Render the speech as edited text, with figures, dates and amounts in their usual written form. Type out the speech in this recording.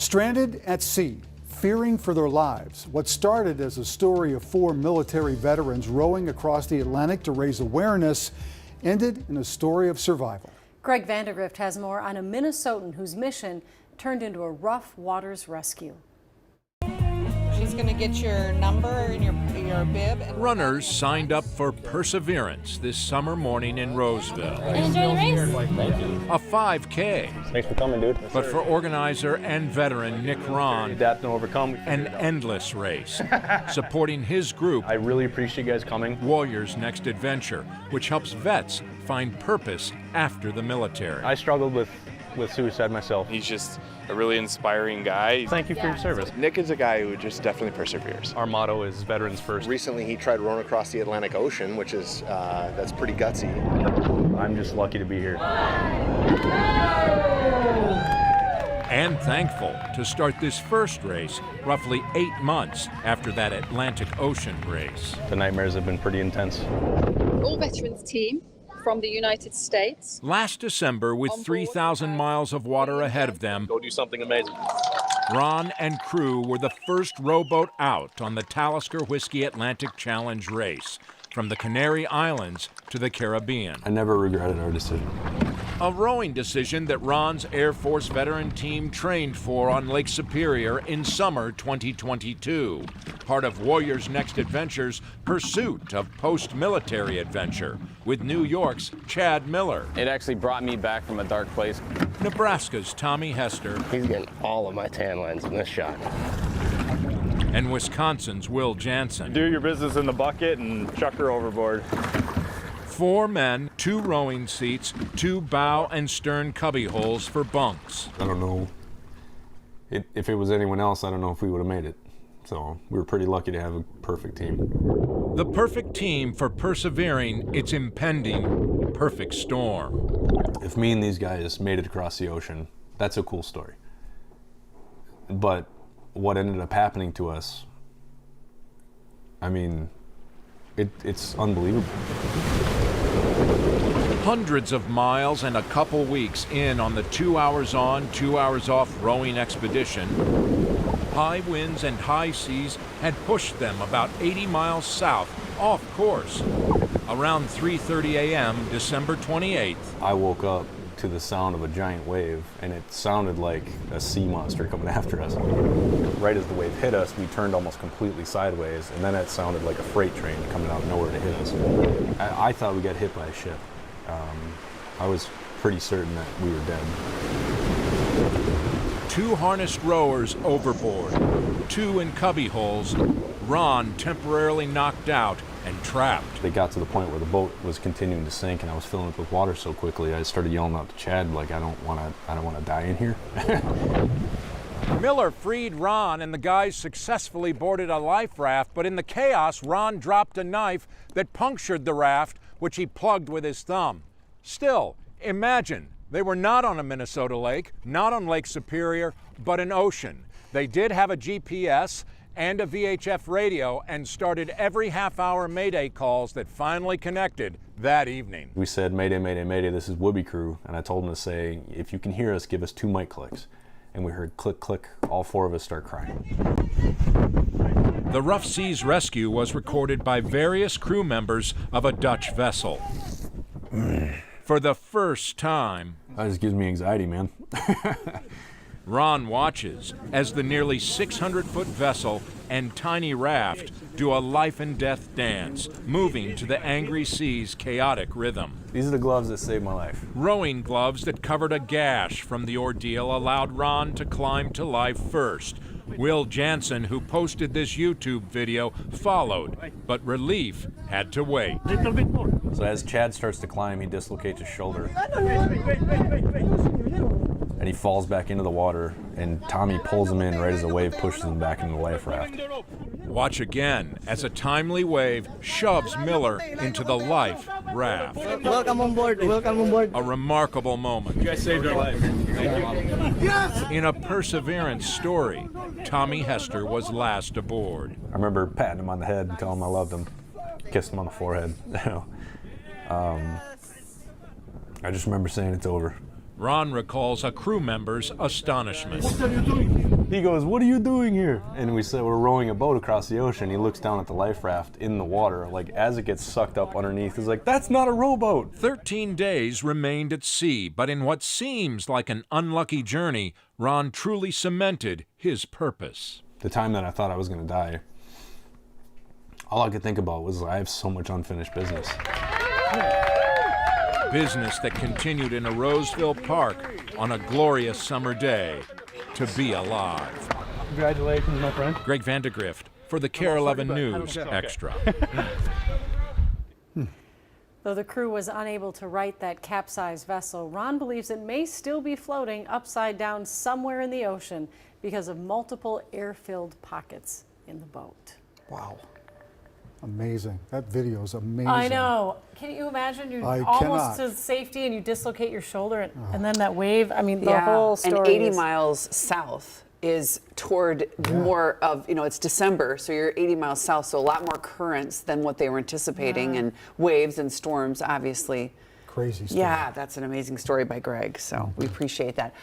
Stranded at sea, fearing for their lives. What started as a story of 4 military veterans rowing across the Atlantic to raise awareness ended in a story of survival. Greg Vandergrift has more on a Minnesotan whose mission turned into a rough waters rescue. She's going to get your number and your bib. Runners signed up for Perseverance this summer morning in Roseville. Enjoy the race. Thank you. A 5K. Thanks for coming, dude. But for organizer and veteran Nick Ron, Adapt and overcome. An endless race, supporting his group, I really appreciate you guys coming. Warriors Next Adventure, which helps vets find purpose after the military. I struggled with suicide myself. He's just a really inspiring guy. Thank you for your service. Nick is a guy who just definitely perseveres. Our motto is veterans first. Recently he tried rowing across the Atlantic Ocean, which is that's pretty gutsy. I'm just lucky to be here. And thankful to start this first race roughly 8 months after that Atlantic Ocean race. The nightmares have been pretty intense. All veterans team from the United States. Last December, with 3,000 miles of water ahead of them, Go do something amazing. Ron and crew were the first rowboat out on the Talisker Whiskey Atlantic Challenge race, from the Canary Islands to the Caribbean. I never regretted our decision. A rowing decision that Ron's Air Force veteran team trained for on Lake Superior in summer 2022, part of Warriors Next Adventure's pursuit of post-military adventure with New York's Chad Miller. It actually brought me back from a dark place. Nebraska's Tommy Hester. He's getting all of my tan lines in this shot. And Wisconsin's Will Jansen. Do your business in the bucket and chuck her overboard. 4 men, 2 rowing seats, 2 bow and stern cubby holes for bunks. I don't know. If it was anyone else, I don't know if we would have made it. So we were pretty lucky to have a perfect team. The perfect team for persevering its impending perfect storm. If me and these guys made it across the ocean, that's a cool story. But what ended up happening to us, I mean, it's unbelievable. Hundreds of miles and a couple weeks in on the 2 hours on, 2 hours off rowing expedition, high winds and high seas had pushed them about 80 miles south, off course. Around 3:30 a.m., December 28th. I woke up to the sound of a giant wave, and it sounded like a sea monster coming after us. Right as the wave hit us, we turned almost completely sideways, and then it sounded like a freight train coming out of nowhere to hit us. I thought we got hit by a ship. I was pretty certain that we were dead. 2 harnessed rowers overboard, 2 in cubby holes, Ron temporarily knocked out and trapped. They got to the point where the boat was continuing to sink, and I was filling it with water so quickly, I started yelling out to Chad, like, I don't want to die in here. Miller freed Ron, and the guys successfully boarded a life raft, but in the chaos, Ron dropped a knife that punctured the raft, which he plugged with his thumb. Still, imagine, they were not on a Minnesota lake, not on Lake Superior, but an ocean. They did have a GPS and a VHF radio and started every half-hour Mayday calls that finally connected that evening. We said, Mayday, Mayday, Mayday, this is Whoopee Crew, and I told them to say, if you can hear us, give us 2 mic clicks. And we heard click, click, all 4 of us start crying. The Rough Seas rescue was recorded by various crew members of a Dutch vessel. For the first time, that just gives me anxiety, man. Ron watches as the nearly 600-foot vessel and tiny raft do a life and death dance, moving to the angry sea's chaotic rhythm. These are the gloves that saved my life. Rowing gloves that covered a gash from the ordeal allowed Ron to climb to life first. Will Jansen, who posted this YouTube video, followed, but relief had to wait. So as Chad starts to climb, he dislocates his shoulder. And he falls back into the water, and Tommy pulls him in right as the wave pushes him back into the life raft. Watch again as a timely wave shoves Miller into the life raft. Welcome on board. Welcome on board. A remarkable moment. You guys saved our life. Thank you. Yes! In a perseverance story, Tommy Hester was last aboard. I remember patting him on the head and telling him I loved him, kissed him on the forehead. I just remember saying it's over. Ron recalls a crew member's astonishment. He goes, "What are you doing here?" And we said, "We're rowing a boat across the ocean." He looks down at the life raft in the water, like as it gets sucked up underneath. He's like, "That's not a rowboat." 13 days remained at sea, but in what seems like an unlucky journey, Ron truly cemented his purpose. The time that I thought I was going to die, all I could think about was I have so much unfinished business. Business that continued in a Roseville Park on a glorious summer day. To be alive. Congratulations, my friend. Greg Vandegrift for the KARE 11 News Extra. Though the crew was unable to right that capsized vessel, Ron believes it may still be floating upside down somewhere in the ocean because of multiple air-filled pockets in the boat. Wow. Amazing. That video is amazing. I know. Can you imagine you're I almost cannot. to safety and you dislocate your shoulder and then that wave? I mean, the whole story. And 80 is... miles south is toward more of, it's December, so you're 80 miles south, so a lot more currents than what they were anticipating, and waves and storms, obviously. Crazy story. Yeah, that's an amazing story by Greg, so we appreciate that.